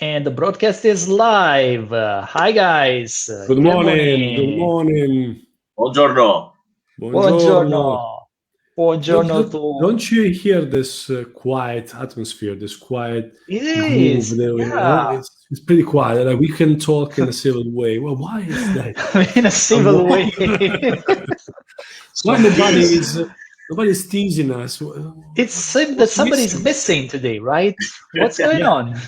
And the broadcast is live. Hi, guys. Good morning. Good morning. Buongiorno. Buongiorno. Buongiorno to... Don't you hear this quiet atmosphere, this quiet It groove is. there? Yeah. It's pretty quiet. Like we can talk in a civil way. Well, why is that? In a civil way. Why nobody's teasing us? It seems that somebody's missing today, right? What's going on?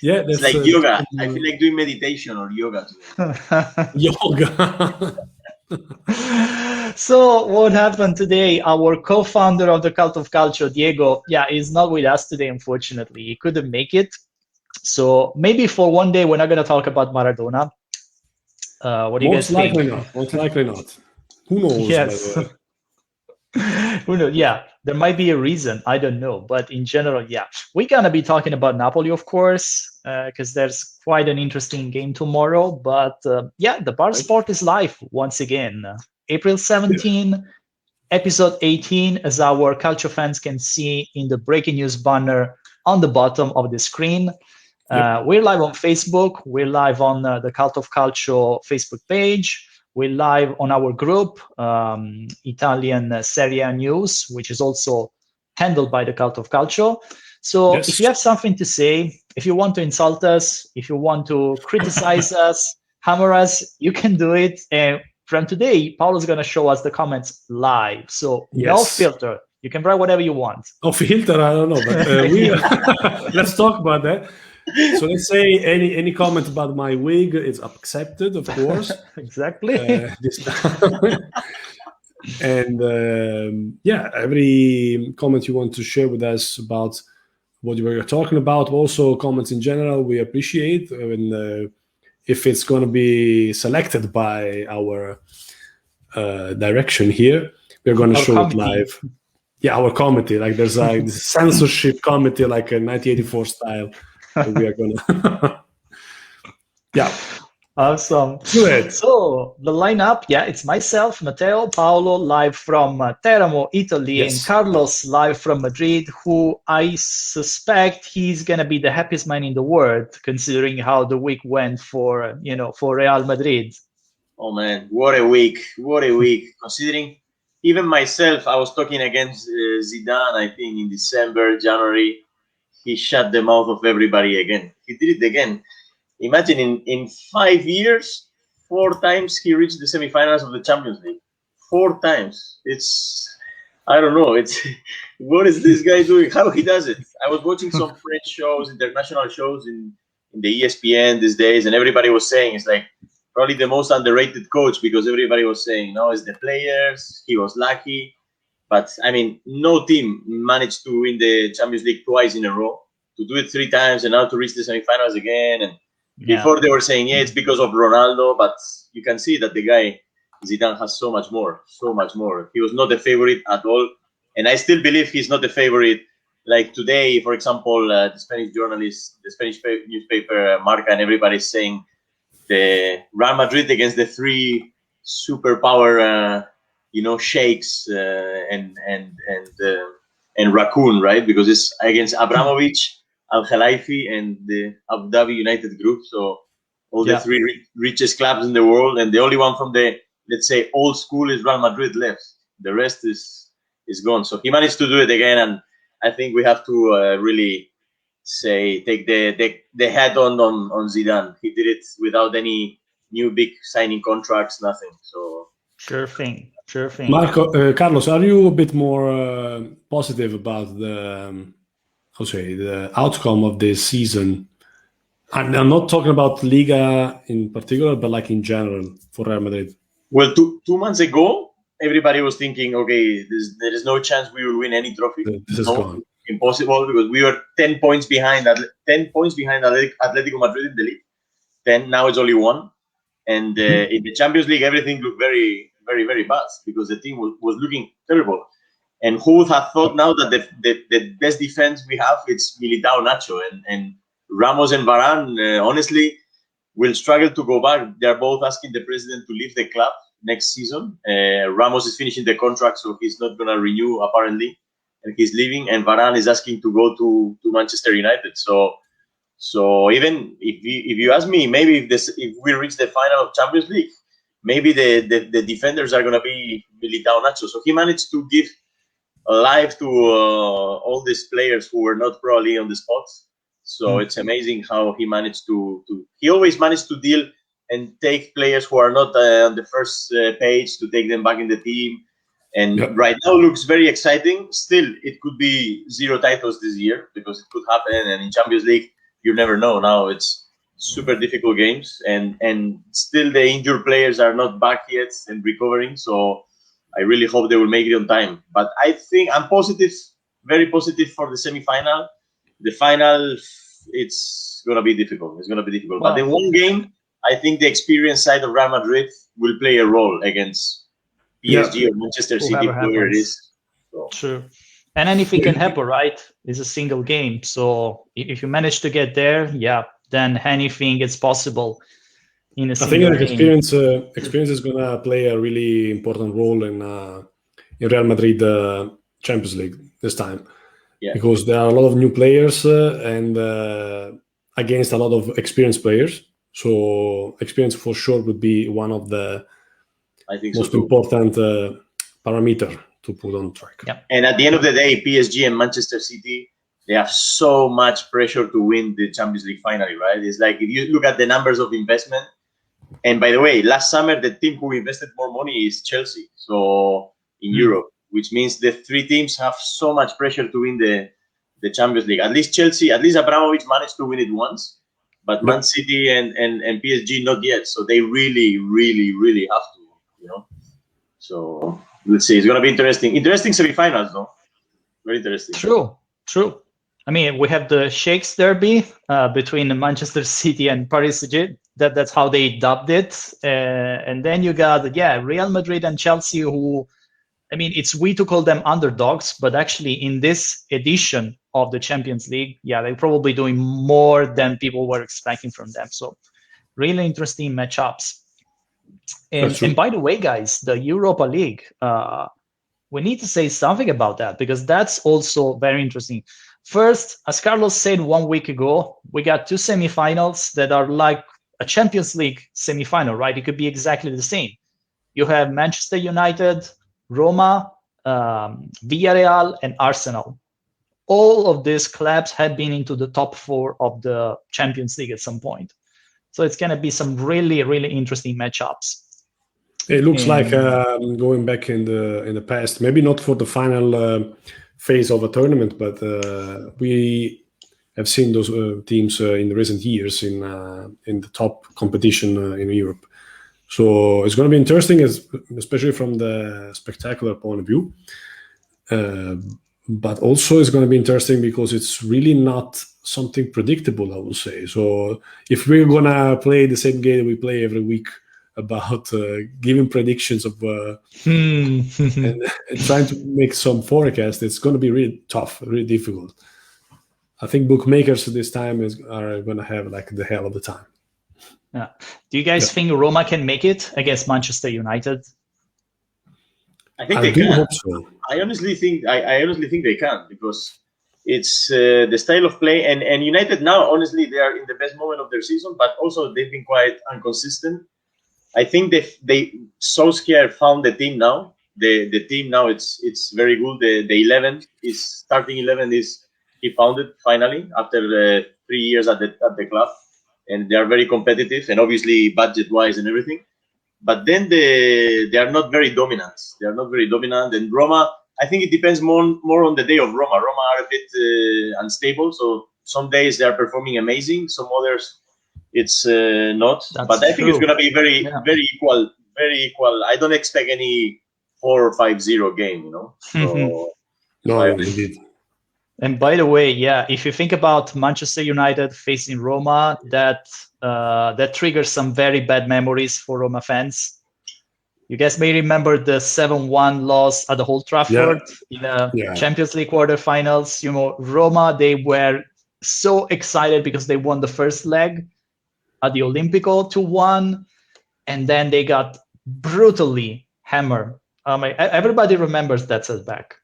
Yeah, it's like yoga. I feel like doing meditation or yoga today. Yoga. So what happened today? Our co-founder of the Cult of Calcio, Diego, is not with us today, unfortunately. He couldn't make it. So maybe for one day, we're not going to talk about Maradona. What do you guys think? Most likely not. Who knows? Yes. Who knows? Yeah, there might be a reason. I don't know. But in general, we're going to be talking about Napoli, of course, because there's quite an interesting game tomorrow. But the Bar Sport is live once again. April 17, episode 18, as our Calcio fans can see in the breaking news banner on the bottom of the screen. We're live on Facebook. We're live on the Cult of Calcio Facebook page. We're live on our group, Italian Serie A News, which is also handled by the Cult of Calcio. So if you have something to say, if you want to insult us, if you want to criticize us, hammer us, you can do it. And from today, Paolo's going to show us the comments live. So no filter. You can write whatever you want. No filter, I don't know. But let's talk about that. So let's say any comment about my wig is accepted, of course. Exactly. And every comment you want to share with us about what you were talking about, also comments in general, we appreciate. And if it's going to be selected by our direction here, we're going to show it live. Yeah, our committee. Like there's a censorship committee, like a 1984 style. We are gonna Awesome. Good. So the lineup, it's myself, Matteo, Paolo, live from Teramo, Italy, and Carlos live from Madrid, who I suspect he's gonna be the happiest man in the world, considering how the week went for Real Madrid. Oh man, what a week! What a week! Considering even myself, I was talking against Zidane, I think in December, January. He shut the mouth of everybody again. He did it again. Imagine in 5 years, 4 times he reached the semifinals of the Champions League. 4 times. I don't know. What is this guy doing? How he does it? I was watching some French shows, international shows in the ESPN these days, and everybody was saying it's like probably the most underrated coach, because everybody was saying, no, it's the players. He was lucky. But, I mean, no team managed to win the Champions League twice in a row. To do it 3 times and now to reach the semifinals again. And before they were saying, it's because of Ronaldo. But you can see that the guy, Zidane, has so much more. So much more. He was not the favorite at all. And I still believe he's not the favorite. Like today, for example, the Spanish journalist, the Spanish newspaper, Marca, and everybody's saying the Real Madrid against the 3 superpower sheikhs and Raccoon, right? Because it's against Abramovich, Al Khalifi, and the Abu Dhabi United Group. So all the 3 richest clubs in the world, and the only one from the, let's say, old school is Real Madrid left. The rest is gone. So he managed to do it again, and I think we have to really take the hat on Zidane. He did it without any new big signing contracts, nothing. So Sure thing. Marco, Carlos, are you a bit more positive about the outcome of this season? I'm not talking about Liga in particular, but like in general for Real Madrid. Well, 2 months ago, everybody was thinking, okay, there is no chance we will win any trophy. This is gone. Impossible, because we were 10 points behind Atletico Madrid in the league. 10, now it's only 1. And in the Champions League, everything looked very, very, very bad, because the team was looking terrible. And who would have thought now that the best defense we have is Militao, Nacho, and Ramos and Varane, honestly, will struggle to go back. They're both asking the president to leave the club next season. Ramos is finishing the contract, so he's not going to renew, apparently, and he's leaving. And Varane is asking to go to Manchester United. So So even if you ask me, maybe if we reach the final of Champions League, maybe the defenders are gonna be Militao, Nacho. So he managed to give life to all these players who were not probably on the spots. So it's amazing how he managed to. He always managed to deal and take players who are not on the first page to take them back in the team. And right now looks very exciting. Still, it could be 0 titles this year because it could happen. And in Champions League, you never know. Now it's super difficult games, and still the injured players are not back yet and recovering. So I really hope they will make it on time. But I think I'm positive, very positive for the semi-final. The final, it's gonna be difficult. It's gonna be difficult. Wow. But in one game, I think the experienced side of Real Madrid will play a role against PSG or Manchester City, whoever it is. So. True. And anything can happen, right? It's a single game. So if you manage to get there, then anything is possible in a single game. Experience is going to play a really important role in Real Madrid Champions League this time. Yeah. Because there are a lot of new players and against a lot of experienced players. So experience for sure would be one of the most important parameter to put on track. Yeah. And at the end of the day, PSG and Manchester City, they have so much pressure to win the Champions League finally, right? It's like if you look at the numbers of investment, and by the way, last summer, the team who invested more money is Chelsea. So in Europe, which means the 3 teams have so much pressure to win the Champions League. At least Chelsea, at least Abramovich managed to win it once, but Man City and PSG not yet. So they really, really, really have to, you know. So let's see. It's going to be interesting. Interesting semi-finals, though. Very interesting. True. I mean, we have the Sheikhs Derby between Manchester City and Paris Saint-Germain. That's how they dubbed it. And then you got, Real Madrid and Chelsea, who, I mean, it's we to call them underdogs, but actually in this edition of the Champions League, they're probably doing more than people were expecting from them. So really interesting matchups. And by the way, guys, the Europa League, we need to say something about that because that's also very interesting. First, as Carlos said 1 week ago, we got 2 semifinals that are like a Champions League semifinal, right? It could be exactly the same. You have Manchester United, Roma, Villarreal, and Arsenal. All of these clubs have been into the top 4 of the Champions League at some point. So it's going to be some really, really interesting matchups. It looks like going back in the past, maybe not for the final phase of a tournament, but we have seen those teams in the recent years in the top competition in Europe. So it's going to be interesting, especially from the spectacular point of view. But also it's going to be interesting because it's really not something predictable, I would say. So if we're going to play the same game we play every week about giving predictions of and trying to make some forecast, it's going to be really tough, really difficult. I think bookmakers this time are going to have like the hell of the time. Yeah. Do you guys think Roma can make it against Manchester United? I think they can. Hope so. I honestly think they can because it's the style of play and United now. Honestly, they are in the best moment of their season, but also they've been quite inconsistent. I think they Solskjaer found the team now. The team now it's very good. The starting 11 is he found it finally after 3 years at the club, and they are very competitive and obviously budget wise and everything. But then they are not very dominant. They are not very dominant. And Roma, I think it depends more on the day of Roma. Roma are a bit unstable, so some days they are performing amazing. Some others it's not. But I think it's going to be very equal. Very equal. I don't expect any 4 or 5-0 game. You know. So, no, indeed. And by the way, if you think about Manchester United facing Roma, that triggers some very bad memories for Roma fans. You guys may remember the 7-1 loss at the Old Trafford in the Champions League quarterfinals. You know, Roma, they were so excited because they won the first leg at the Olimpico 2-1, and then they got brutally hammered. Everybody remembers that setback.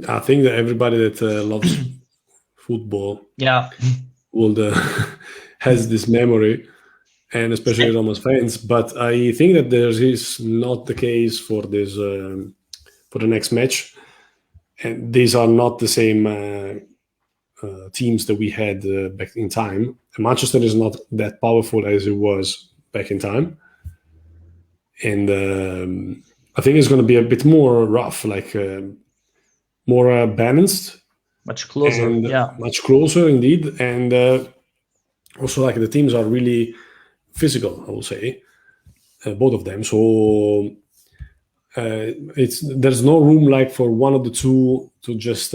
I think that everybody that loves football would has this memory, and especially Roma's fans. But I think that there is not the case for this for the next match, and these are not the same teams that we had back in time. Manchester is not that powerful as it was back in time, and I think it's going to be a bit more rough, like more balanced, much closer, and yeah, much closer indeed, and also like the teams are really physical, I would say, both of them. So there's no room like for one of the two to just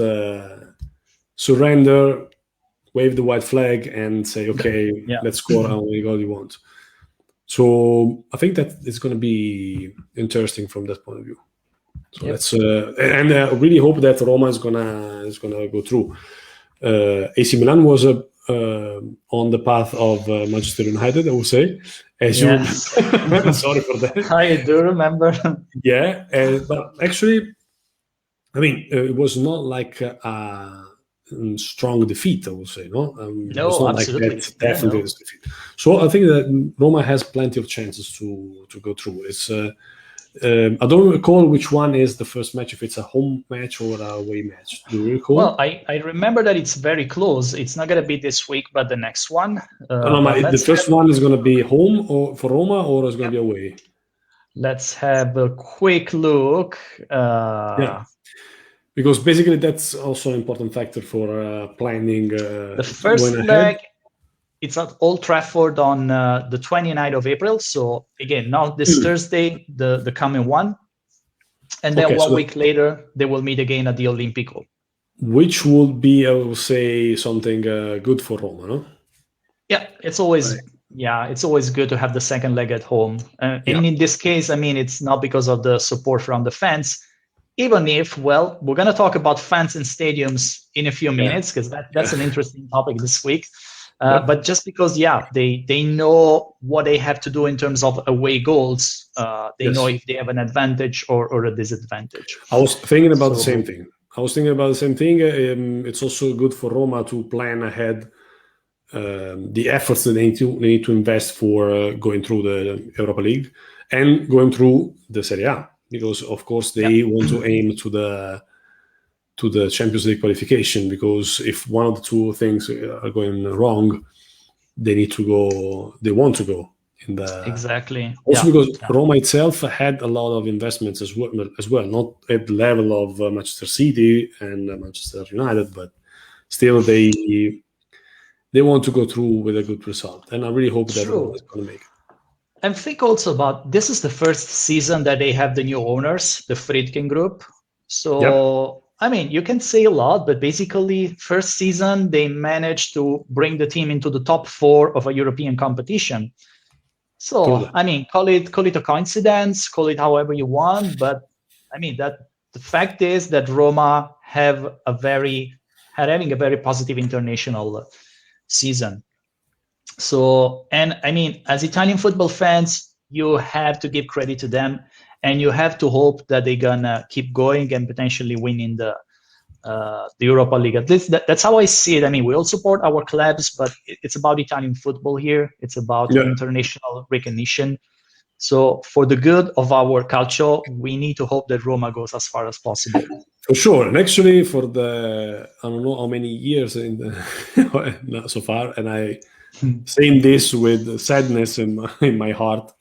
surrender, wave the white flag, and say, okay, let's score how many goals you want. So I think that it's going to be interesting from that point of view. So that's and I really hope that Roma is gonna go through. AC Milan was on the path of Manchester United, I would say. Sorry for that. I do remember. Yeah, but actually, I mean, it was not like a strong defeat, I would say. No, no, it was not absolutely. Like that, definitely a defeat. So I think that Roma has plenty of chances to go through. It's I don't recall which one is the first match, if it's a home match or a away match. Do you recall? Well, I remember that it's very close. It's not going to be this week, but the next one. The first one is going to be home or for Roma, or is going to be away? Let's have a quick look. Because basically that's also an important factor for planning. The first leg, it's at Old Trafford on the 29th of April. So again, not this Thursday, the coming one. And then one week later, they will meet again at the Olimpico. Which would be, I would say, something good for Roma, no? Yeah, it's always good to have the second leg at home. And in this case, I mean, it's not because of the support from the fans. Even if, well, we're going to talk about fans in stadiums in a few minutes, because that's an interesting topic this week. But just because, they know what they have to do in terms of away goals. They know if they have an advantage or a disadvantage. I was thinking about the same thing. It's also good for Roma to plan ahead the efforts that they need to invest for going through the Europa League and going through the Serie A. Because, of course, they want to aim to the Champions League qualification, because if one of the two things are going wrong, they want to go in the exactly. Also because Roma itself had a lot of investments as well, not at the level of Manchester City and Manchester United, but still they want to go through with a good result, and I really hope that Roma is going to make it. And think also about, this is the first season that they have the new owners, the Friedkin Group. So, I mean, you can say a lot, but basically, first season, they managed to bring the team into the top 4 of a European competition. So, I mean, call it a coincidence, call it however you want, but I mean, that the fact is that Roma having a very positive international season. So, and I mean, as Italian football fans, you have to give credit to them, and you have to hope that they're gonna keep going and potentially winning the Europa League. At least that's how I see it. I mean, we all support our clubs, but it's about Italian football here. It's about international recognition. So, for the good of our culture, we need to hope that Roma goes as far as possible. For sure, and actually, for the I don't know how many years not so far, and I. Saying this with sadness in my heart,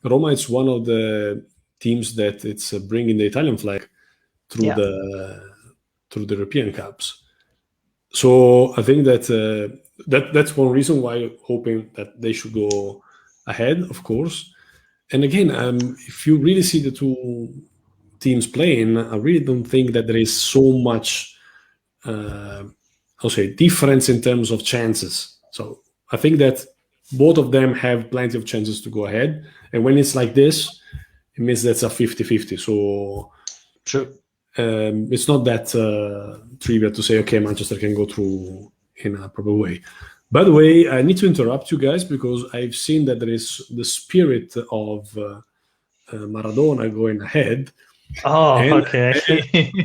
Roma is one of the teams that it's bringing the Italian flag through the European Cups. So I think that that's one reason why I'm hoping that they should go ahead, of course. And again, if you really see the two teams playing, I really don't think that there is so much. I'll say difference in terms of chances. So I think that both of them have plenty of chances to go ahead. And when it's like this, it means that's a 50-50. So it's not that trivial to say, okay, Manchester can go through in a proper way. By the way, I need to interrupt you guys because I've seen that there is the spirit of Maradona going ahead. Oh, And, okay.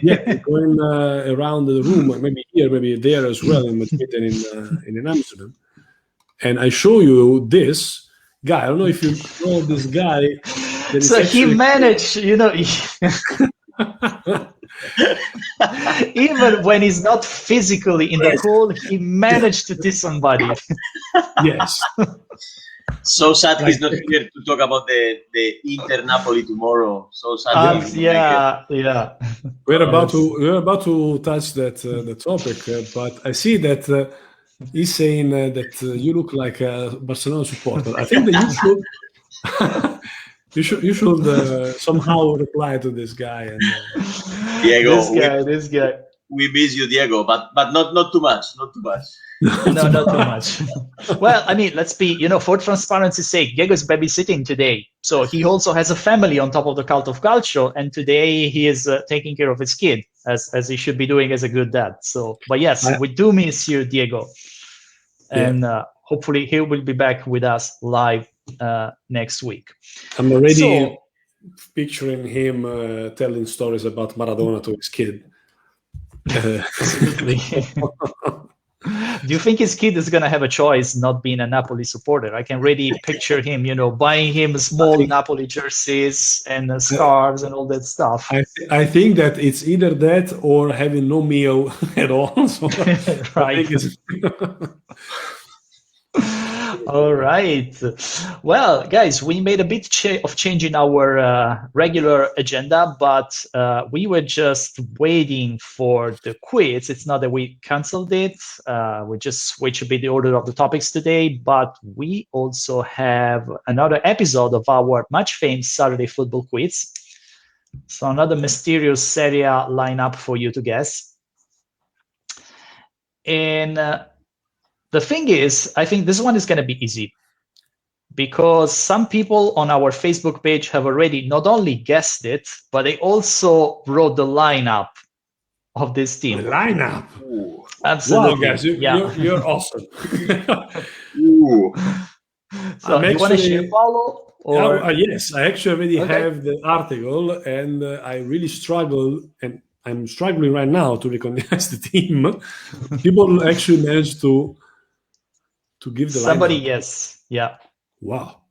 yeah, going around the room, maybe here, maybe there as well in Madrid and in Amsterdam. And I show you this guy. I don't know if you know this guy. That is So he actually managed, even when he's not physically in the call, he managed to teach somebody. yes. So sad he's Like- not here to talk about the Inter Napoli tomorrow. So sad. He Yeah. We're about to touch that topic, but I see that he's saying that you look like a Barcelona supporter. I think that you should somehow reply to this guy. And Diego, this guy. we miss you, Diego, but not too much. Not too much. No, not too much. Well, I mean, let's be, for transparency's sake, Diego's babysitting today. So he also has a family on top of the cult of calcio. And today he is taking care of his kid, as he should be doing as a good dad. So, but yes, we do miss you, Diego. And hopefully he will be back with us live next week. I'm already picturing him telling stories about Maradona to his kid. Absolutely. Do you think his kid is going to have a choice not being a Napoli supporter? I can really picture him, buying him small Napoli jerseys and scarves and all that stuff. I think that it's either that or having no meal at all. So right. All right. Well, guys, we made a bit of change in our regular agenda, but we were just waiting for the quiz. It's not that we canceled it. We just switched a bit the order of the topics today, but we also have another episode of our much famed Saturday football quiz. So another mysterious Serie A lineup for you to guess. And the thing is, I think this one is going to be easy because some people on our Facebook page have already not only guessed it, but they also wrote the lineup of this team. The lineup. Ooh. Wow, Absolutely. guys, you're awesome. Ooh. So do you want to share, Paolo? Or... yes, I actually already have the article, and I really struggle, and I'm struggling right now to recognize the team. People actually managed to give the somebody lineup. Yes, yeah. Wow.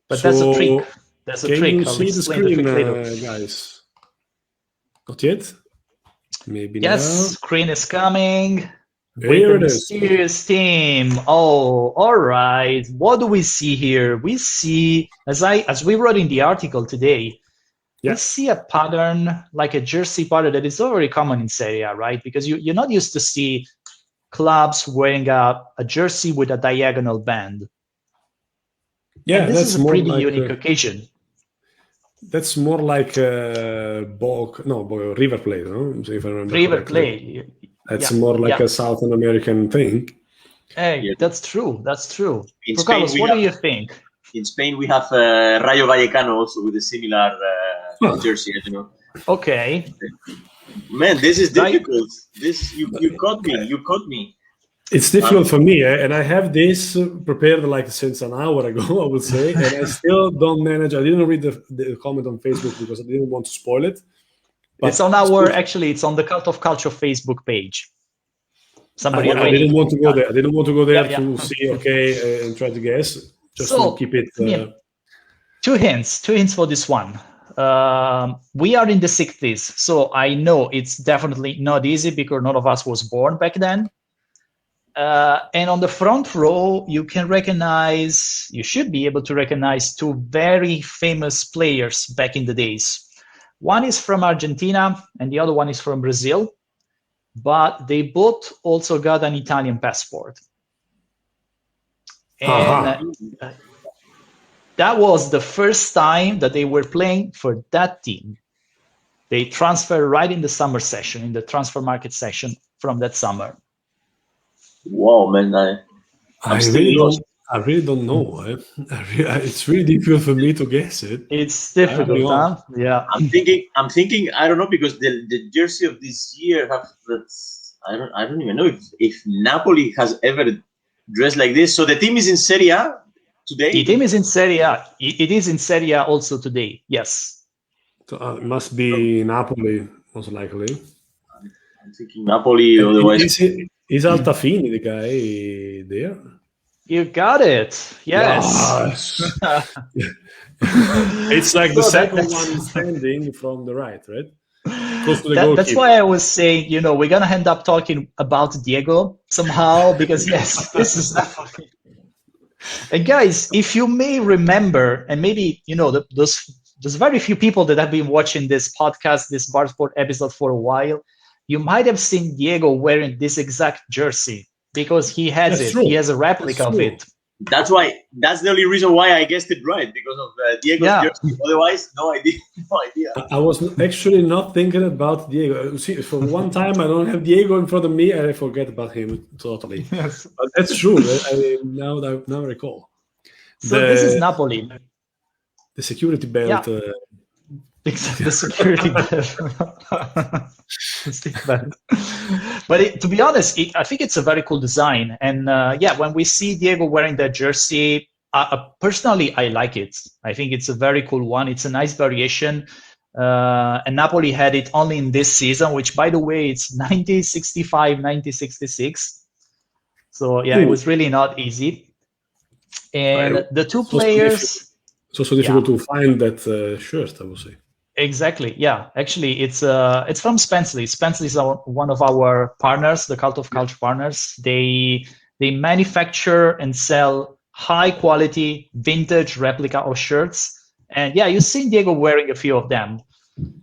But that's a trick. That's a trick. Can you see the screen, guys? Not yet? Maybe now. Yes, screen is coming. There it is. Mysterious team. Oh, all right. What do we see here? We see, as we wrote in the article today, we see a pattern, like a jersey pattern that is very common in Serie A, right? Because you're not used to see clubs wearing a jersey with a diagonal band. Yeah, and this is a pretty unique occasion. That's more like River Plate, no? If I remember River correctly. Plate. That's more like a Southern American thing. Hey, that's true. That's true. In Spain, Carlos, what do you think? In Spain, we have Rayo Vallecano also with a similar jersey, I don't know. Okay. Man, this is difficult. This you caught me. You caught me. It's difficult for me, and I have this prepared like since an hour ago, I would say, and I still don't manage. I didn't read the comment on Facebook because I didn't want to spoil it. But it's on it's on the Cult of Culture Facebook page. I didn't want to go there. I didn't want to go there to see, and try to guess. Just to keep it. 2 hints for this one. We are in the 60s, so I know it's definitely not easy because none of us was born back then. And on the front row, you should be able to recognize 2 very famous players back in the days. One is from Argentina and the other one is from Brazil, but they both also got an Italian passport. And that was the first time that they were playing for that team. They transferred right in the summer session, in the transfer market session from that summer. Wow, man! I really don't know. It's really difficult for me to guess it. It's difficult, huh? Yeah. I'm thinking. I don't know because the jersey of this year I don't even know if Napoli has ever dressed like this. So the team is in Serie A today. The team is in Serie A. It is in Serie A also today. Yes. So it must be Napoli, most likely. I'm thinking Napoli, otherwise. Is Altafini the guy there? You got it. Yes. It's like the So second one standing from the right? Close to the that's goalkeeper. why I was saying, we're gonna end up talking about Diego somehow because yes, this is Napoli. And guys, if you may remember, and maybe there's very few people that have been watching this podcast, this Bar Sport episode for a while. You might have seen Diego wearing this exact jersey because he has That's it. true. He has a replica of it. That's the only reason why I guessed it right, because of Diego's jersey. Otherwise, no idea. I was actually not thinking about Diego. See, for one time I don't have Diego in front of me and I forget about him totally. Yes. But that's true. Now I recall. So this is Napoli. The security belt. Yeah. Exactly, the security belt. But to be honest, I think it's a very cool design. And when we see Diego wearing that jersey, personally, I like it. I think it's a very cool one. It's a nice variation. And Napoli had it only in this season, which, by the way, it's 1965, 1966. So, it was really not easy. And the two players... So difficult to find that shirt, I would say. Exactly. Yeah. Actually, it's from Spensley. Spensley is one of our partners, the Cult of Culture partners. They manufacture and sell high quality vintage replica of shirts. And you've seen Diego wearing a few of them.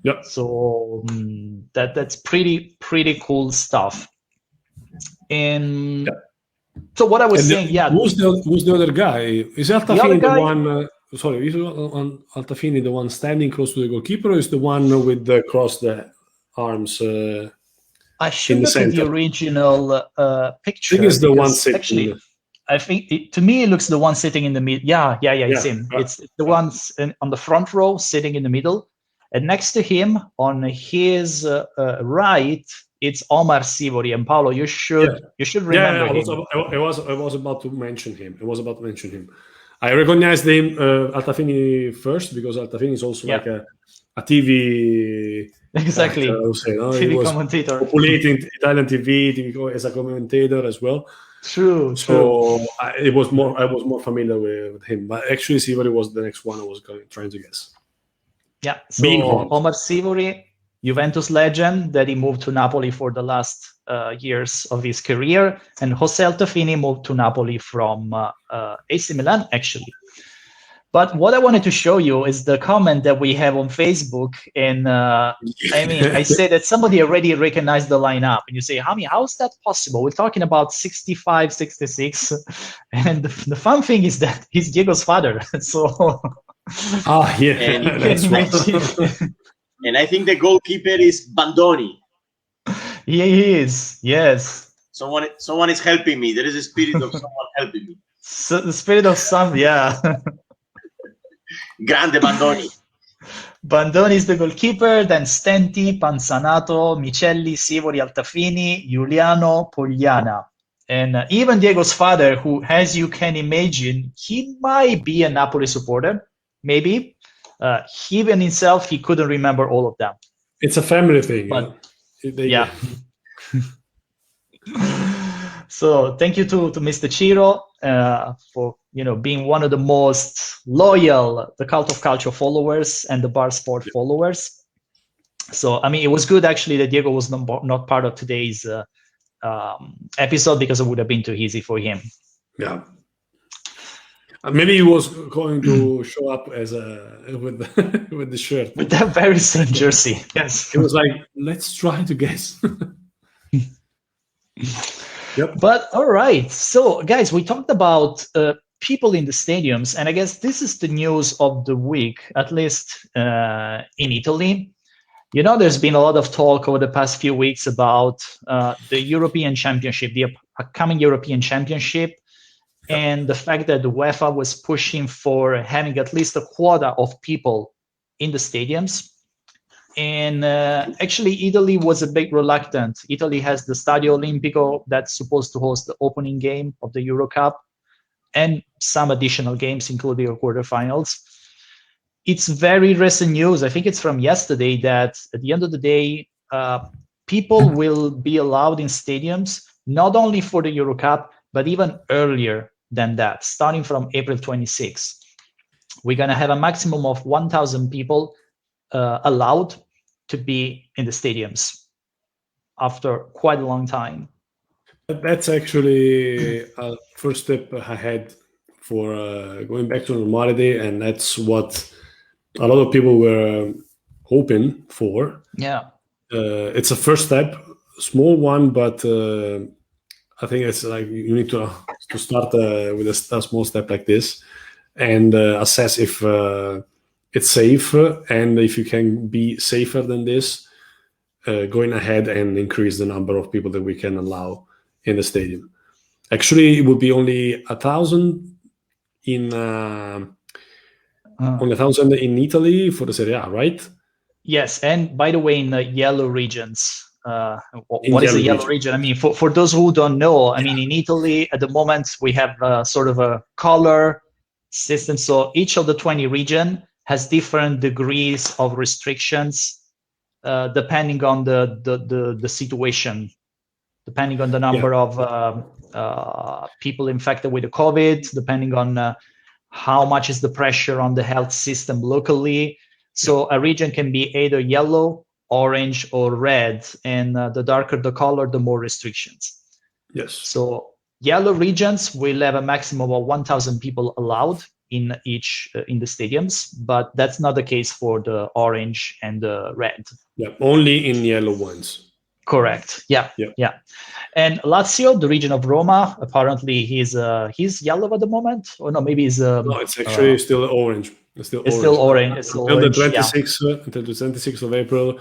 Yep. So that's pretty cool stuff. And so what I was saying, who's the other guy? Is Altafini the one? Sorry, is Altafini the one standing close to the goalkeeper, or is the one with the crossed arms? I should look at the original picture. I think it's the one sitting. Actually, I think to me it looks the one sitting in the middle. Yeah, it's him. Yeah. It's the one on the front row sitting in the middle, and next to him on his right, it's Omar Sivori. And Paolo, you should remember him. I was about to mention him. I recognized him, Altafini first, because Altafini is also like a TV exactly actor, I would say, no? TV commentator, populating Italian TV as a commentator as well. True. So I was more familiar with him, but actually Sivori was the next one I was trying to guess. Yeah. So Omar Sivori, Juventus legend, that he moved to Napoli for the last years of his career, and Jose Altafini moved to Napoli from AC Milan, actually. But what I wanted to show you is the comment that we have on Facebook, and I say that somebody already recognized the lineup, and you say, how is that possible? We're talking about 65, 66, and the fun thing is that he's Diego's father, so... And that's right. And I think the goalkeeper is Bandoni. He is, yes. Someone is helping me. There is a spirit of someone helping me. So the spirit of some, Grande Bandoni. Bandoni is the goalkeeper, then Stenti, Panzanato, Micelli, Sivori, Altafini, Giuliano, Pogliana. And even Diego's father, who, as you can imagine, he might be a Napoli supporter, maybe. Even himself, he couldn't remember all of them. It's a family thing. But, So thank you to Mr. Ciro for being one of the most loyal the Cult of Culture followers and the Bar Sport followers. So it was good actually that Diego was not part of today's episode, because it would have been too easy for him. Yeah. Maybe he was going to show up as with the shirt, with that very same jersey. Yes, it was like, let's try to guess. Yep. But all right, so guys, we talked about people in the stadiums, and I guess this is the news of the week, at least in Italy. There's been a lot of talk over the past few weeks about the European Championship, the upcoming European Championship. And the fact that the UEFA was pushing for having at least a quota of people in the stadiums. And actually, Italy was a bit reluctant. Italy has the Stadio Olimpico that's supposed to host the opening game of the Euro Cup and some additional games, including the quarterfinals. it's very recent news. I think it's from yesterday that at the end of the day, people will be allowed in stadiums, not only for the Euro Cup, but even earlier than that, starting from April 26th. We're going to have a maximum of 1,000 people allowed to be in the stadiums after quite a long time. That's actually a first step ahead for going back to normality, and that's what a lot of people were hoping for. Yeah. It's a first step, small one, but I think it's like you need to start with a small step like this and assess if it's safe, and if you can be safer than this, going ahead and increase the number of people that we can allow in the stadium. Actually, it would be only 1,000 in only 1,000 in Italy for the Serie A, right? Yes, and by the way, in the yellow regions. What is a yellow region? I mean, for those who don't know, I mean, in Italy at the moment we have sort of a color system. So each of the 20 region has different degrees of restrictions depending on the situation, depending on the number of people infected with the COVID, depending on how much is the pressure on the health system locally. So a region can be either yellow, orange, or red, and the darker the color, the more restrictions. Yes. So yellow regions will have a maximum of 1,000 people allowed in each in the stadiums, but that's not the case for the orange and the red. Yeah, only in yellow ones. Correct. Yeah. And Lazio, the region of Roma, apparently he's yellow at the moment, or no, maybe he's no, it's actually still orange. It's still orange. Until the 26th of April,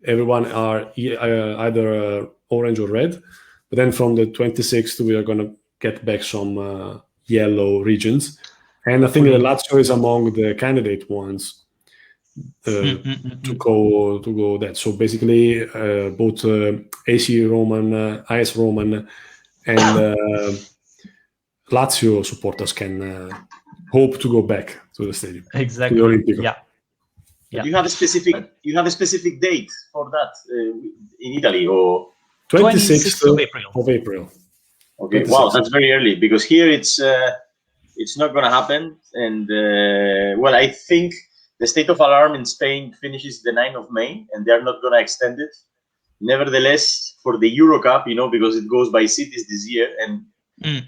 everyone are either orange or red. But then from the 26th, we are going to get back some yellow regions. And I think that Lazio is among the candidate ones to go that. So basically, both AC Roman, AS Roman, and Lazio supporters can hope to go back to the stadium. Exactly. To the Olimpico. Yeah. You have a specific date for that in Italy, or 26th of April. Okay. 26th. Wow, that's very early, because here it's not going to happen. And well, I think the state of alarm in Spain finishes the 9th of May, and they're not going to extend it. Nevertheless, for the Euro Cup, because it goes by cities this year, and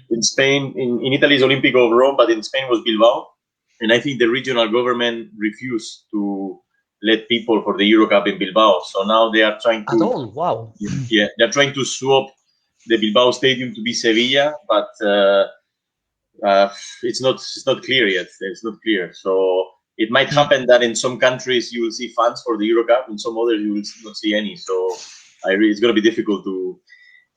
in Spain, in Italy is Olímpico of Rome, but in Spain was Bilbao. And I think the regional government refused to let people for the Euro Cup in Bilbao. So now they are trying to... Wow. Yeah, they're trying to swap the Bilbao stadium to be Sevilla, but it's not clear yet. It's not clear. So it might happen that in some countries you will see fans for the Euro Cup, in some others you will not see any. So it's going to be difficult to...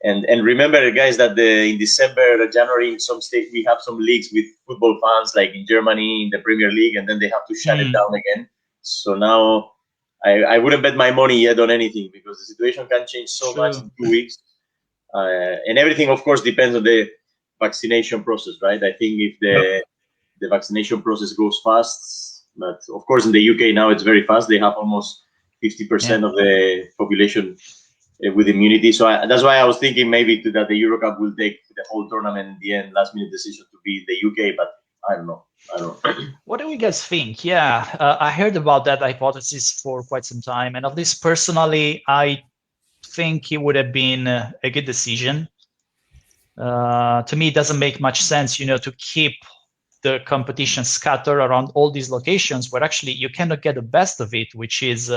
And remember, guys, that in December, January, in some state, we have some leagues with football fans, like in Germany, in the Premier League, and then they have to shut it down again. So now I wouldn't bet my money yet on anything, because the situation can change so much in 2 weeks. And everything, of course, depends on the vaccination process, right? I think if the vaccination process goes fast, but of course, in the UK now it's very fast. They have almost 50% of the population with immunity. So that's why I was thinking maybe that the Euro Cup will take the whole tournament in the end, last minute decision to be the UK, but I don't know. What do you guys think? Yeah, I heard about that hypothesis for quite some time. And of this, personally, I think it would have been a good decision. To me, it doesn't make much sense, to keep the competition scattered around all these locations where actually you cannot get the best of it, which is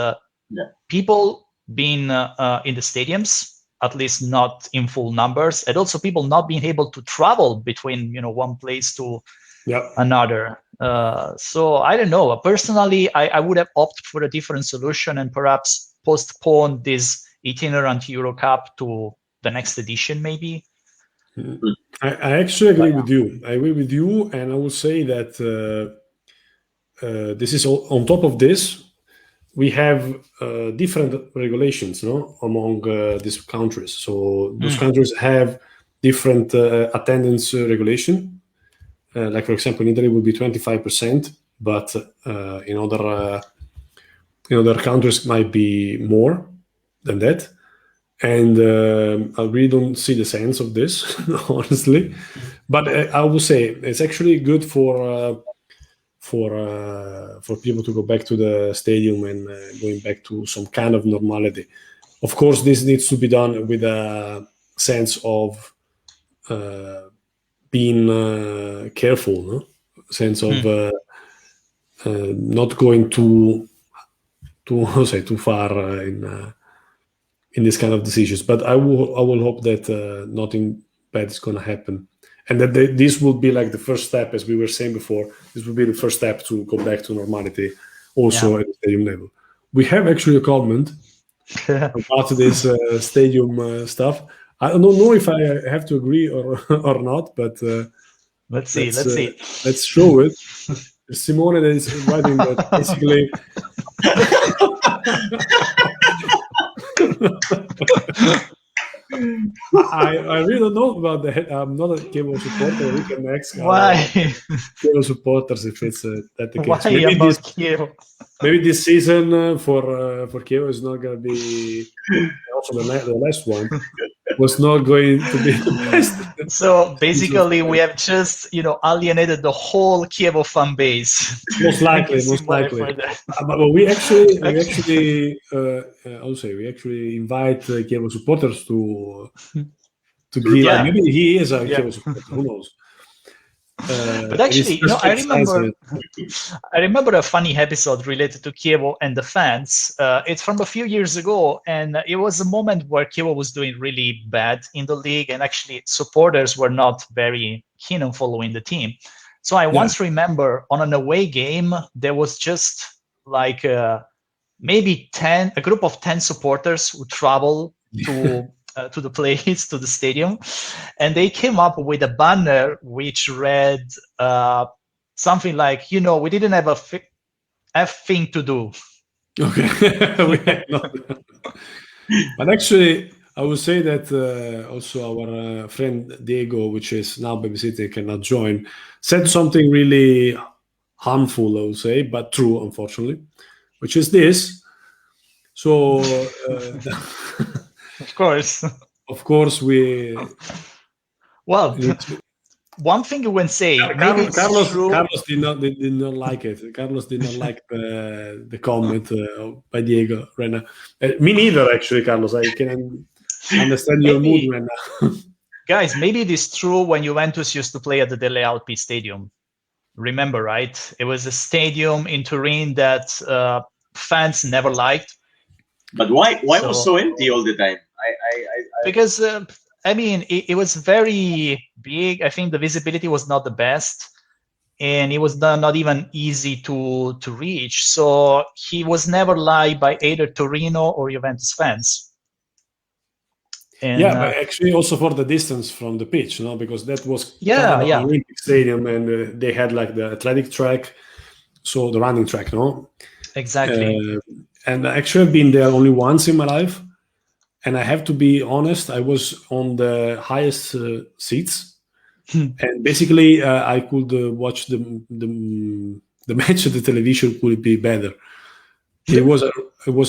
people being in the stadiums, at least not in full numbers, and also people not being able to travel between one place to another. So I don't know. Personally, I would have opted for a different solution and perhaps postpone this itinerant Euro Cup to the next edition, maybe. I actually agree with you. I agree with you, and I will say that this is on top of this. We have different regulations, among these countries. So those countries have different attendance regulation. Like, for example, in Italy, it would be 25%, but in other countries might be more than that. And I really don't see the sense of this, honestly. But I would say it's actually good for people to go back to the stadium and going back to some kind of normality. Of course, this needs to be done with a sense of being careful, no? Sense of not going too far in this kind of decisions. But I will hope that nothing bad is going to happen, and that this will be like the first step, as we were saying before. This will be the first step to go back to normality, also at the stadium level. We have actually a comment about this stadium stuff. I don't know if I have to agree or not, but let's see. Let's show it. Simone is writing that basically. I really don't know about that. I'm not a cable supporter. We can ask why cable supporters if it's that the case. Why maybe this season for Kiev is not going to be also the last one was not going to be the best. So basically, we have just alienated the whole Kiev fan base. Most likely. But we actually invite Kiev supporters to give. Yeah. Maybe he is a Kiev supporter. Who knows? But actually, I remember a funny episode related to Kiev and the fans. It's from a few years ago, and it was a moment where Kiev was doing really bad in the league, and actually supporters were not very keen on following the team. So I once remember on an away game, there was just like maybe a group of 10 supporters who travel to the place, to the stadium, and they came up with a banner which read something like, we didn't have a thing to do. Okay. But actually, I would say that also our friend Diego, which is now babysitting, cannot join, said something really harmful, I would say, but true, unfortunately, which is this. So... Of course, we. Well, one thing you can say. Carlos did not like it. Carlos did not like the comment by Diego right now. Me neither, actually, Carlos. I can understand your mood right now. Guys, maybe it is true when Juventus used to play at the Delle Alpi Stadium. Remember, right? It was a stadium in Turin that fans never liked. But why was so empty all the time? Because it was very big. I think the visibility was not the best, and it was not even easy to reach. So he was never liked by either Torino or Juventus fans. And, but actually also for the distance from the pitch, because that was an Olympic stadium, and they had like the athletic track, so the running track, no? Exactly. And actually, I've been there only once in my life. And I have to be honest, I was on the highest seats. And basically, I could watch the match at the television could be better. It was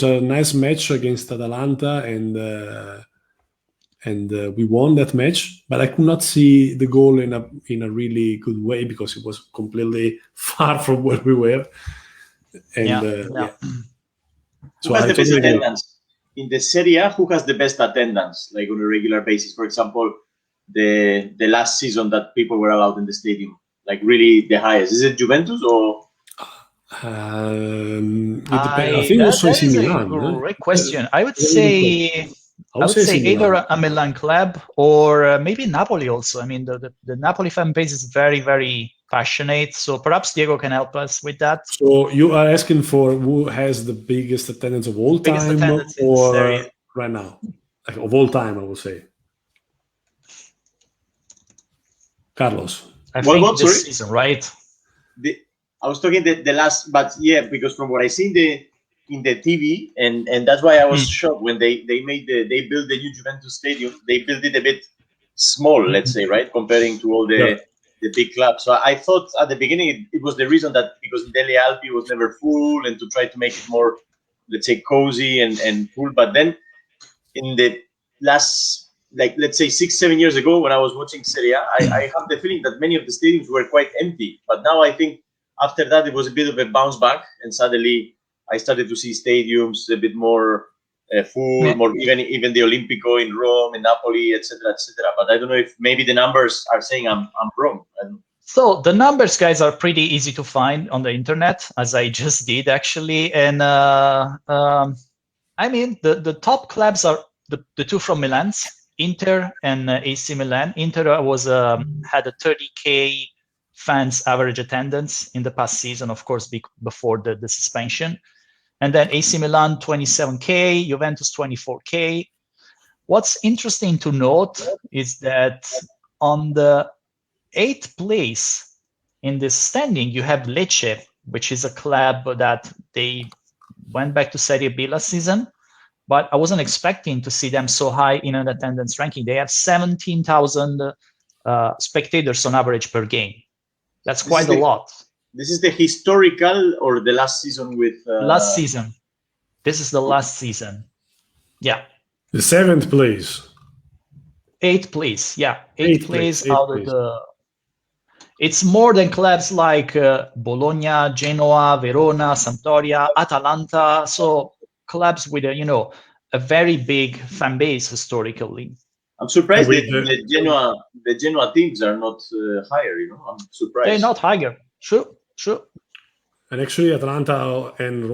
a nice match against Atalanta, and we won that match. But I could not see the goal in a really good way because it was completely far from where we were. And who has the best attendance in the Serie A? Who has the best attendance, like on a regular basis? For example, the last season that people were allowed in the stadium, like really the highest. Is it Juventus or? I think also it's in Milan. Great question. I would say either a Milan club or maybe Napoli also. I mean, the Napoli fan base is very, very passionate. So perhaps Diego can help us with that. So you are asking for who has the biggest attendance of all time, or right now, like of all time, I would say. Carlos. I think this season, right? I was talking the last, but because from what I see in the TV, and that's why I was shocked when they built the new Juventus stadium. They built it a bit small, let's say, right, comparing to all the the big club. So I thought at the beginning it was the reason that because Dele Alpi was never full and to try to make it more, let's say, cozy and full. But then in the last, like, let's say 6-7 years ago when I was watching Serie A, I have the feeling that many of the stadiums were quite empty. But now I think after that it was a bit of a bounce back, and suddenly I started to see stadiums a bit more full, Yeah. more even the Olimpico in Rome, in Napoli, etc., etc. But I don't know if maybe the numbers are saying I'm wrong. So the numbers, guys, are pretty easy to find on the internet, as I just did actually. And I mean, the top clubs are the two from Milan, Inter and AC Milan. Inter was had a 30K fans average attendance in the past season, of course, before the suspension. And then AC Milan 27K, Juventus 24K. What's interesting to note is that on the 8th place in this standing, you have Lecce, which is a club that they went back to Serie B last season, but I wasn't expecting to see them so high in an attendance ranking. They have 17,000 spectators on average per game. That's quite a lot. This is the historical or the last season with... Last season. This is the last season. Yeah. The 7th place. 8th place. Yeah. 8th place out of the... It's more than clubs like Bologna, Genoa, Verona, Sampdoria, Atalanta. So clubs with a very big fan base historically. I'm surprised the Genoa teams are not higher. I'm surprised. They're not higher. True. And actually, Atalanta and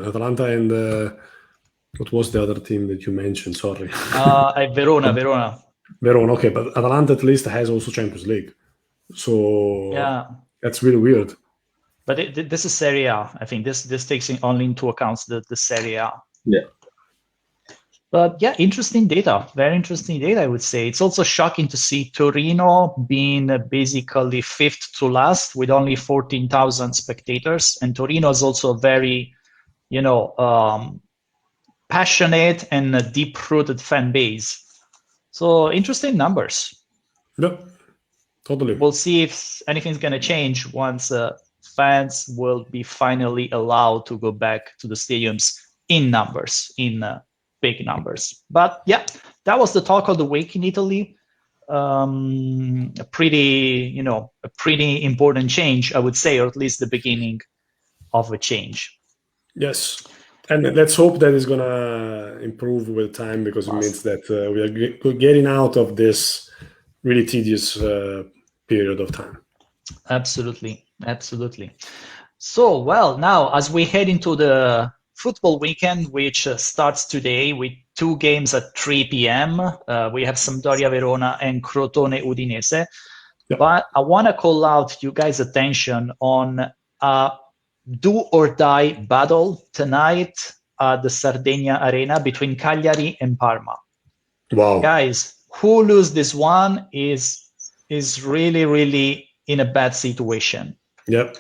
Atalanta and what was the other team that you mentioned? Sorry. Verona. Verona, okay, but Atalanta at least has also Champions League, so yeah, that's really weird. But this is Serie A. I think this takes only into account the Serie A. Yeah. But yeah, interesting data. Very interesting data, I would say. It's also shocking to see Torino being basically 5th to last with only 14,000 spectators. And Torino is also a very, passionate and deep-rooted fan base. So interesting numbers. Yep, totally. We'll see if anything's going to change once fans will be finally allowed to go back to the stadiums in numbers, in big numbers. But yeah, that was the talk of the week in Italy. A pretty important change, I would say, or at least the beginning of a change. Yes. And let's hope that is going to improve with time, because it means that we are getting out of this really tedious period of time. Absolutely. So, well, now as we head into the football weekend, which starts today with 2 games at 3 p.m., we have Sampdoria Verona and Crotone Udinese. Yep. But I want to call out you guys' attention on do or die battle tonight at the Sardinia Arena between Cagliari and Parma. Wow. Guys, who lose this one is really, really in a bad situation. Yep.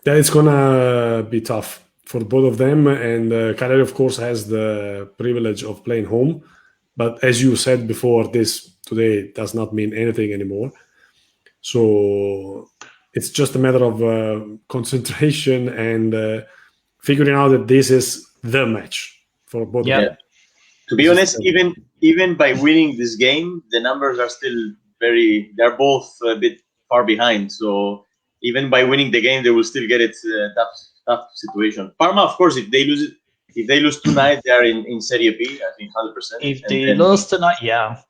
Yeah, it's going to be tough for both of them. And Cagliari, of course, has the privilege of playing home. But as you said before, this today does not mean anything anymore. So it's just a matter of concentration and figuring out that this is the match for both of them. To be honest, even by winning this game, the numbers are still they're both a bit far behind. So even by winning the game, they will still get it tough situation. Parma, of course, if they lose tonight, they are in Serie B, I think 100%. If they lose tonight, yeah.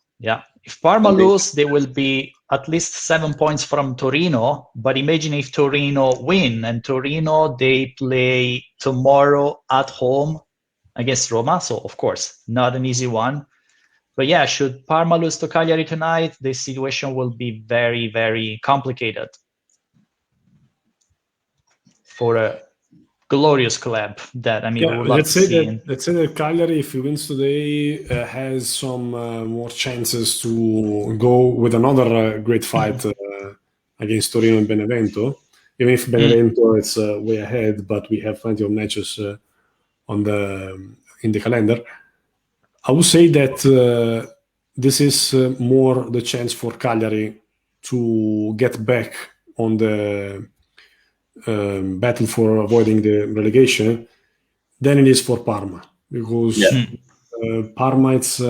If Parma lose, they will be at least 7 points from Torino. But imagine if Torino win, and Torino, they play tomorrow at home against Roma. So, of course, not an easy one. But yeah, should Parma lose to Cagliari tonight, the situation will be very, very complicated for a glorious club that, we would love to see. Let's say that Cagliari, if he wins today, has some more chances to go with another great fight against Torino and Benevento. Even if Benevento is way ahead, but we have plenty of matches in the calendar. I would say that this is more the chance for Cagliari to get back on the battle for avoiding the relegation than it is for Parma, because Parma, it's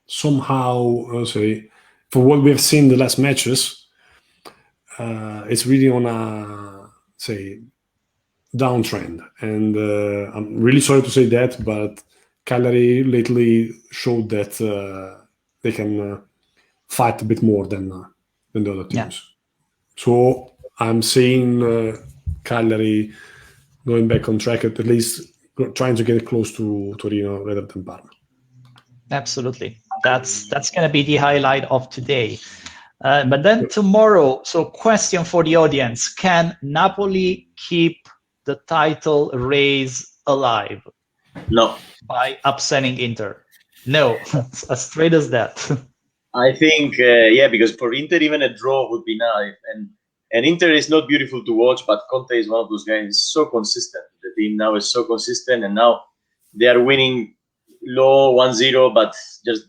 somehow, say, for what we've seen the last matches, it's really on a, say, downtrend. And I'm really sorry to say that, but Cagliari lately showed that they can fight a bit more than the other teams. Yeah. So I'm seeing Cagliari going back on track, at least trying to get close to Torino rather than Parma. Absolutely. That's going to be the highlight of today. But then tomorrow, so question for the audience, can Napoli keep the title race alive? No. By upsetting Inter? No, as straight as that. I think, because for Inter, even a draw would be nice. And Inter is not beautiful to watch, but Conte is one of those guys so consistent. The team now is so consistent, and now they are winning low 1-0, but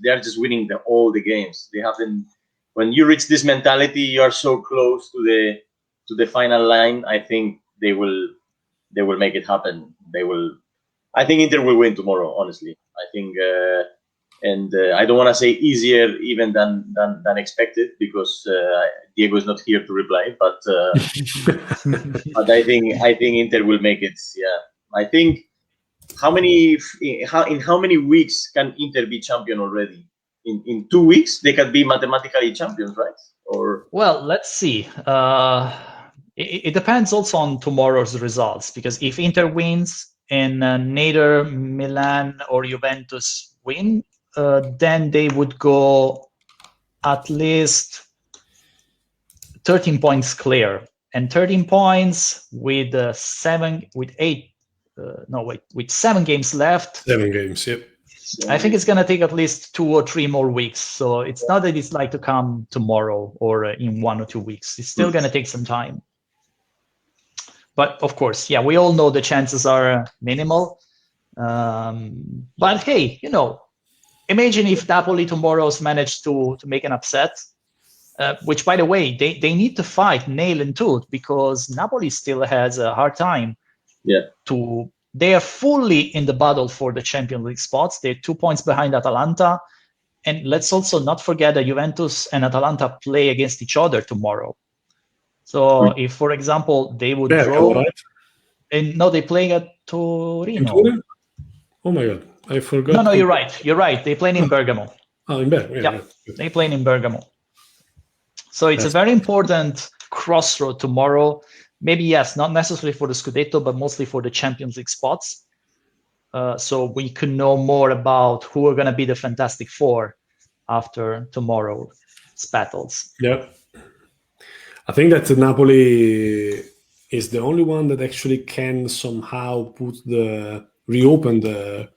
they are just winning all the games. They haven't. When you reach this mentality, you are so close to the final line. I think they will make it happen. They will. I think Inter will win tomorrow. Honestly, I think. And I don't want to say easier even than expected, because Diego is not here to reply. But but I think Inter will make it. Yeah, I think in how many weeks can Inter be champion already? In 2 weeks they can be mathematically champions, right? Or well, let's see. It depends also on tomorrow's results, because if Inter wins and neither Milan or Juventus win, then they would go at least 13 points clear, and 13 points with 7 games left. 7 games, yep. I think it's going to take at least 2 or 3 more weeks. So it's not that it's like to come tomorrow or in 1 or 2 weeks. It's still going to take some time. But of course, we all know the chances are minimal. But hey, imagine if Napoli tomorrow's managed to make an upset, which, by the way, they need to fight nail and tooth, because Napoli still has a hard time. They are fully in the battle for the Champions League spots. They're 2 points behind Atalanta. And let's also not forget that Juventus and Atalanta play against each other tomorrow. So if, for example, they would draw... Right? And no, they play at Torino. Oh my God, I forgot. No, you're right. They play in Bergamo. Oh, in Bergamo. Yeah. They play in Bergamo. So it's a very important crossroad tomorrow. Maybe, yes, not necessarily for the Scudetto, but mostly for the Champions League spots. So we could know more about who are going to be the Fantastic Four after tomorrow's battles. Yeah. I think that Napoli is the only one that actually can somehow reopen the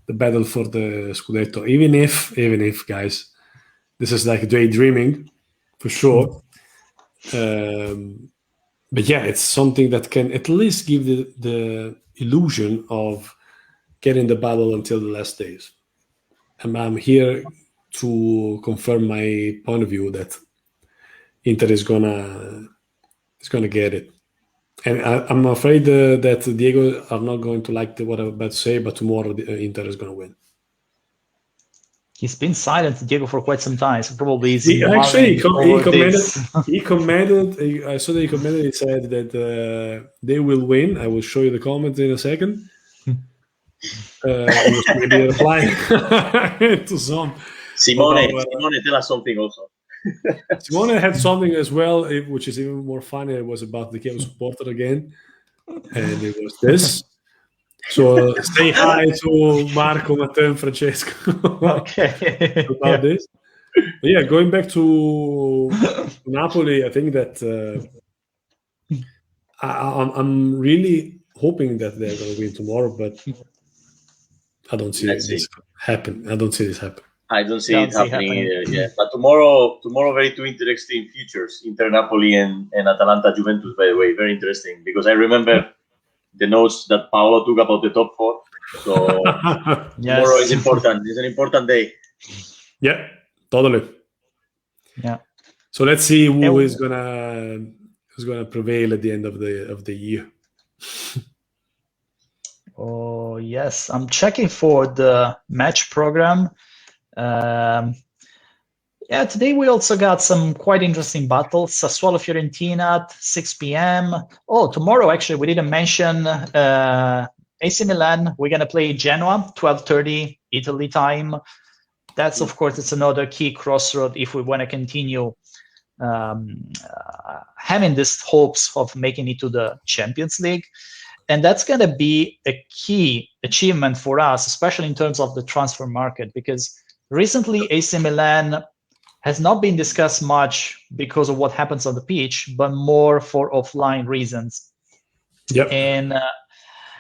battle for the Scudetto. Even if, guys, this is like daydreaming, for sure. But yeah, it's something that can at least give the illusion of getting the battle until the last days. And I'm here to confirm my point of view that Inter is gonna get it. And I'm afraid that Diego are not going to like what I'm about to say, but tomorrow Inter is going to win. He's been silent, Diego, for quite some time. So probably he commented. I saw that he commented. He said that they will win. I will show you the comment in a second. He was maybe replying to some. Simone, tell us something also. Simone had something as well, which is even more funny. It was about the Chievo supporter again, and it was this. So say hi to Marco, Matteo, and Francesco about this. But yeah, going back to Napoli, I think that I'm really hoping that they're going to win tomorrow, but I don't see this happen. I don't see this happen. I don't see it happening either. Yeah, but tomorrow, very two interesting futures: Inter, Napoli, and Atalanta, Juventus. By the way, very interesting, because I remember the notes that Paolo took about the top 4. So tomorrow is important. It's an important day. Yeah, totally. Yeah. So let's see who is gonna prevail at the end of the year. Oh yes, I'm checking for the match program. Yeah, today we also got some quite interesting battles. Sassuolo Fiorentina at 6 p.m. Oh, tomorrow actually we didn't mention AC Milan. We're gonna play Genoa 12:30 Italy time. That's of course it's another key crossroad if we want to continue having these hopes of making it to the Champions League. And that's going to be a key achievement for us, especially in terms of the transfer market, because recently AC Milan has not been discussed much because of what happens on the pitch, but more for offline reasons. Yep. And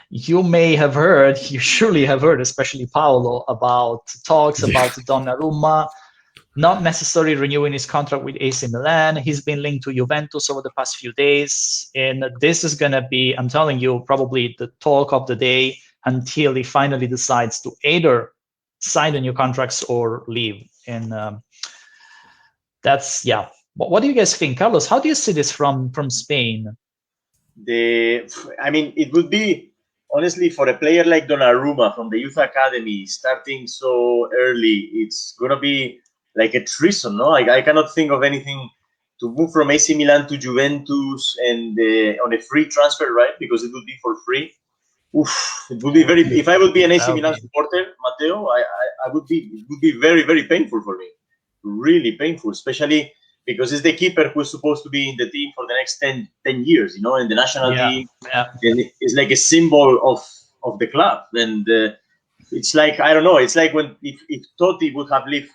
you may have heard, you surely have heard, especially Paolo, about talks about Donnarumma not necessarily renewing his contract with AC Milan. He's been linked to Juventus over the past few days. And this is going to be, I'm telling you, probably the talk of the day until he finally decides to either sign the new contracts or leave. And that's, yeah. What do you guys think? Carlos, how do you see this from Spain? I mean, it would be, honestly, for a player like Donnarumma from the youth academy starting so early, it's going to be like a treason, no? I cannot think of anything to move from AC Milan to Juventus and on a free transfer, right? Because it would be for free. Oof, it would be very. If I would be an AC Milan supporter, Matteo, I would be. It would be very, very painful for me. Really painful, especially because it's the keeper who's supposed to be in the team for the next 10 years, you know, in the national team. Yeah. And it's like a symbol of the club. And it's like, I don't know, it's like when if Totti would have left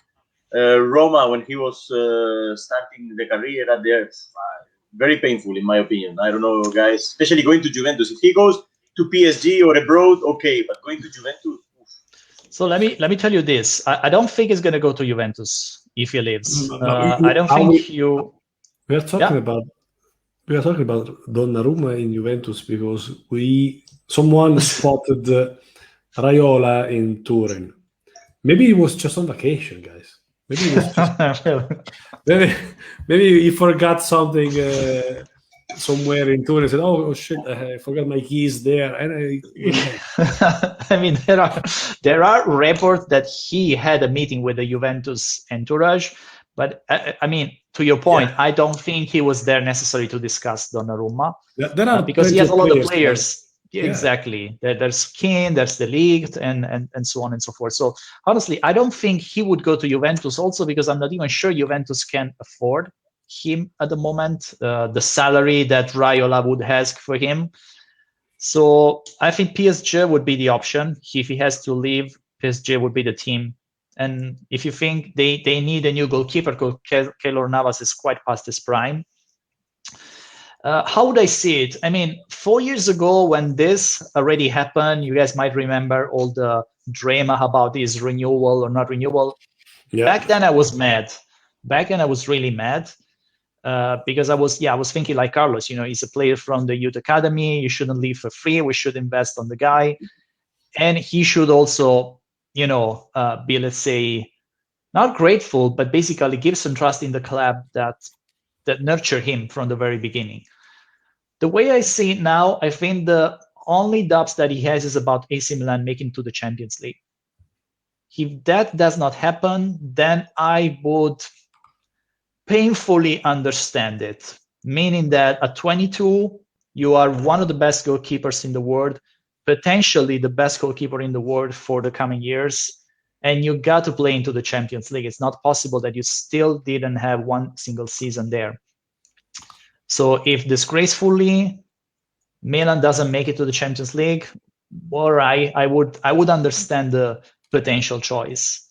Roma when he was starting the career at there, very painful in my opinion. I don't know, guys, especially going to Juventus. If he goes to PSG or abroad, okay, but going to Juventus. So let me tell you this. I don't think he's going to go to Juventus if he leaves. I don't think you. We are talking about Donnarumma in Juventus because someone spotted Raiola in Turin. Maybe he was just on vacation, guys. Maybe he was just, maybe he forgot something somewhere in Turin. Said, "Oh shit, I forgot my keys there." And I mean, there are reports that he had a meeting with the Juventus entourage, but I mean, to your point, I don't think he was there necessarily to discuss Donnarumma because he has a lot of players. Yeah. Exactly. There's Keane, there's the league, and so on and so forth. So honestly, I don't think he would go to Juventus also because I'm not even sure Juventus can afford him at the moment, the salary that Raiola would ask for him. So I think PSG would be the option. If he has to leave, PSG would be the team. And if you think they need a new goalkeeper, because Keylor Navas is quite past his prime, how would I see it? I mean, 4 years ago when this already happened, you guys might remember all the drama about his renewal or not renewal. Yeah. Back then I was mad. Back then I was really mad because I was thinking like Carlos, you know, he's a player from the youth academy. You shouldn't leave for free. We should invest on the guy. And he should also, you know, be, let's say, not grateful, but basically give some trust in the club that nurtured him from the very beginning. The way I see it now, I think the only doubts that he has is about AC Milan making to the Champions League. If that does not happen, then I would painfully understand it, meaning that at 22, you are one of the best goalkeepers in the world, potentially the best goalkeeper in the world for the coming years, and you got to play into the Champions League. It's not possible that you still didn't have one single season there. So if disgracefully Milan doesn't make it to the Champions League, or I would understand the potential choice.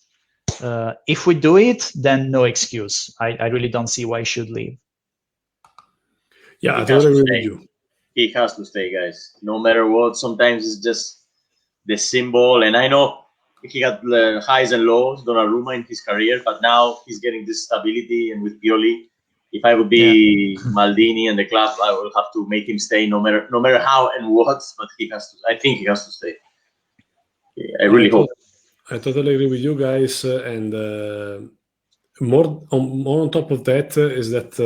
If we do it, then no excuse. I really don't see why he should leave. Yeah, I totally agree with you. He has to stay, guys. No matter what. Sometimes it's just the symbol, and I know he got highs and lows, Donnarumma, in his career, but now he's getting this stability, and with Pioli, if I would be Maldini and the club, I will have to make him stay no matter how and what, but he has to. I think he has to stay. I really hope. I totally agree with you guys, and more on top of that is that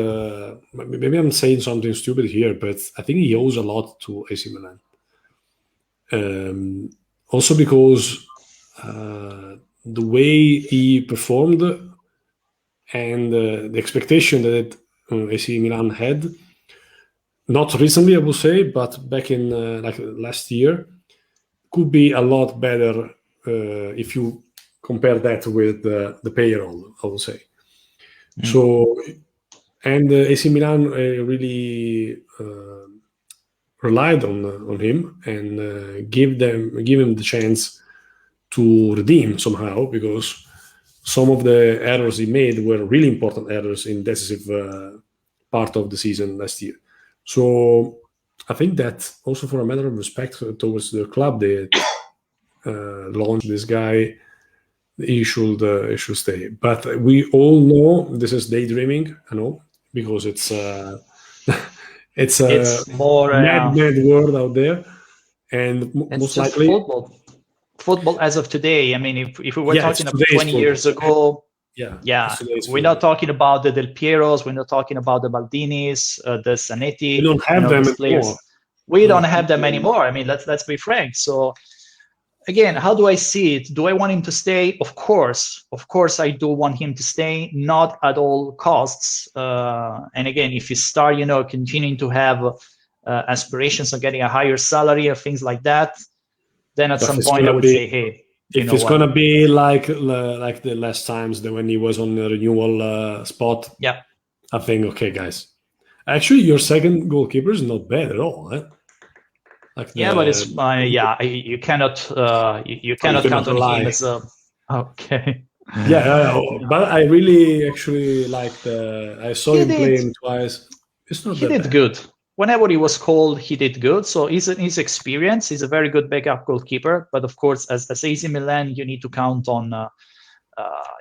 maybe I'm saying something stupid here, but I think he owes a lot to AC Milan. Also because the way he performed and the expectation that AC Milan had, not recently I would say, but back in like last year, could be a lot better if you compare that with the payroll, I would say. So, and AC Milan really relied on him and give him the chance to redeem somehow, because some of the errors he made were really important errors in decisive part of the season last year. So I think that also for a matter of respect towards the club that launched this guy, he should stay. But we all know this is daydreaming, I know, because it's It's more mad world out there, and it's most just likely football as of today. I mean, if we were Yeah, talking it's about today's 20 years ago, yeah, yeah, it's today's we're football. not talking about the Del Pieros, we're not talking about the Baldinis, the Zanetti, We don't have them these players. anymore. We don't have them anymore. I mean, let's be frank. So again, how do I see it? Do I want him to stay? Of course, I do want him to stay, not at all costs. And again, if you start, continuing to have aspirations of getting a higher salary or things like that, then at some point I would say, hey, if it's gonna be like the last times that when he was on the renewal spot, yeah, I think okay, guys. Actually, your second goalkeeper is not bad at all. But it's you cannot count on him as a okay. Yeah, but I really actually liked. I saw him playing twice. It's not he that did bad. good. Whenever he was called, he did good. So he's experienced. He's a very good backup goalkeeper. But of course, as AC Milan, you need to count on.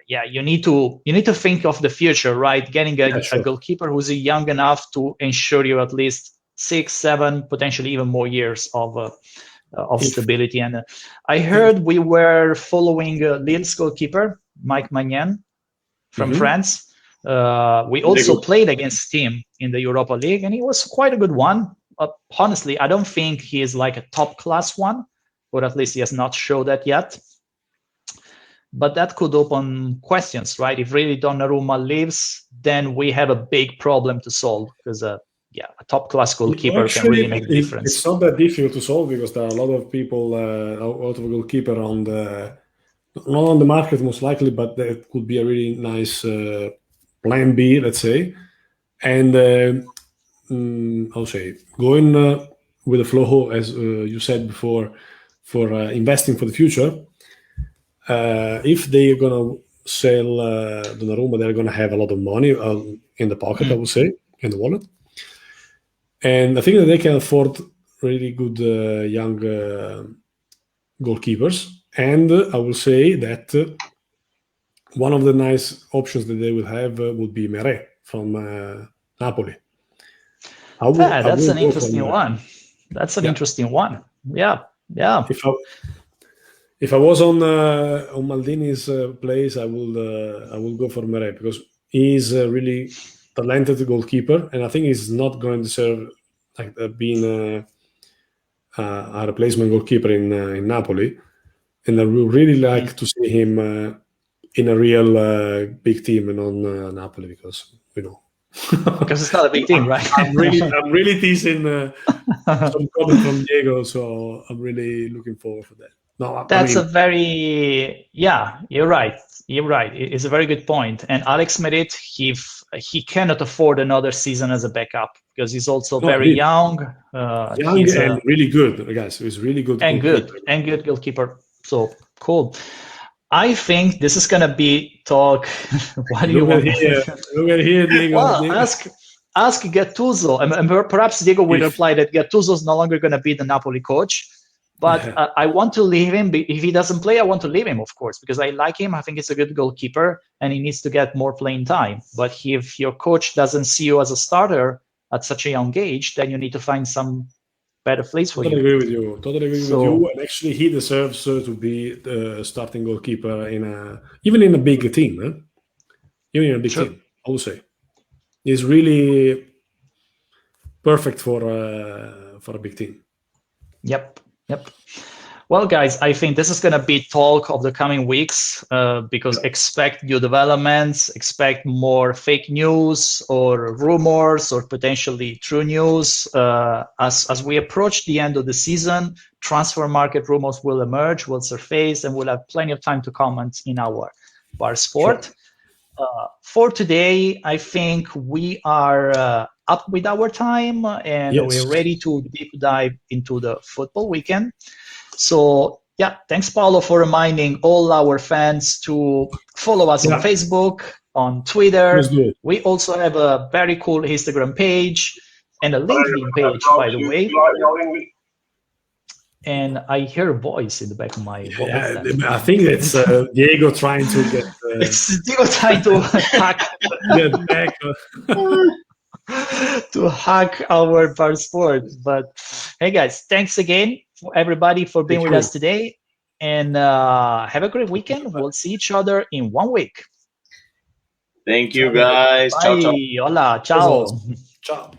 You need to think of the future, right? Getting a goalkeeper who's young enough to ensure you at least 6, 7, potentially even more years of stability. And I heard we were following Lille's goalkeeper, Mike Magnan from France. We also played against him in the Europa League, and he was quite a good one. Honestly, I don't think he is like a top class one, or at least he has not showed that yet. But that could open questions, right? If really Donnarumma leaves, then we have a big problem to solve, because a top class goalkeeper can really make a difference. It's not that difficult to solve, because there are a lot of people, a lot of goalkeeper not on the market most likely, but that could be a really nice plan B, let's say. And I'll say going with the flow, as you said before, for investing for the future. If they're gonna sell Donnarumma, they're gonna have a lot of money in the pocket, I would say, in the wallet. And I think that they can afford really good young goalkeepers. And I will say that one of the nice options that they will have would be Meret from Napoli. That's an interesting one. That's an interesting one. Yeah. If I was on Maldini's place, I will go for Meret, because he's a really talented goalkeeper, and I think he's not going to serve like being a replacement goalkeeper in Napoli. And I would really like to see him in a real big team and on Napoli, because because it's not a big team, right? I'm really teasing some comment from Diego, so I'm really looking forward for that. No, you're right. It's a very good point. And Alex Meret, he cannot afford another season as a backup, because he's also very young. And really good, guys. He's really good. And good goalkeeper. So cool. I think this is gonna be talk. What do you want? Look at here, Diego. Well, ask Gattuso, and perhaps Diego will reply that Gattuso is no longer going to be the Napoli coach. But I want to leave him. If he doesn't play, I want to leave him, of course, because I like him. I think he's a good goalkeeper, and he needs to get more playing time. But if your coach doesn't see you as a starter at such a young age, then you need to find some better place for you. Totally agree with you. And actually, he deserves to be the starting goalkeeper even in a big team. even in a big Sure. team. I would say is really perfect for a big team. Yep. Well, guys, I think this is going to be talk of the coming weeks because expect new developments, expect more fake news or rumors or potentially true news. As we approach the end of the season, transfer market rumors will emerge, will surface, and we'll have plenty of time to comment in our Bar Sport. Sure. For today, I think we are up with our time and we're ready to deep dive into the football weekend. So yeah, thanks Paolo for reminding all our fans to follow us on Facebook, on Twitter. We also have a very cool Instagram page and a LinkedIn page, by the way. And I hear a voice in the back of my voice. I think it's Diego trying to get. It's Diego trying to hack. Get back. To hack our Bar Sport. But hey guys, thanks again for everybody for being with us today, and have a great weekend. We'll see each other in 1 week. Thank you guys. Bye. Ciao, ciao. Hola, ciao. Ciao.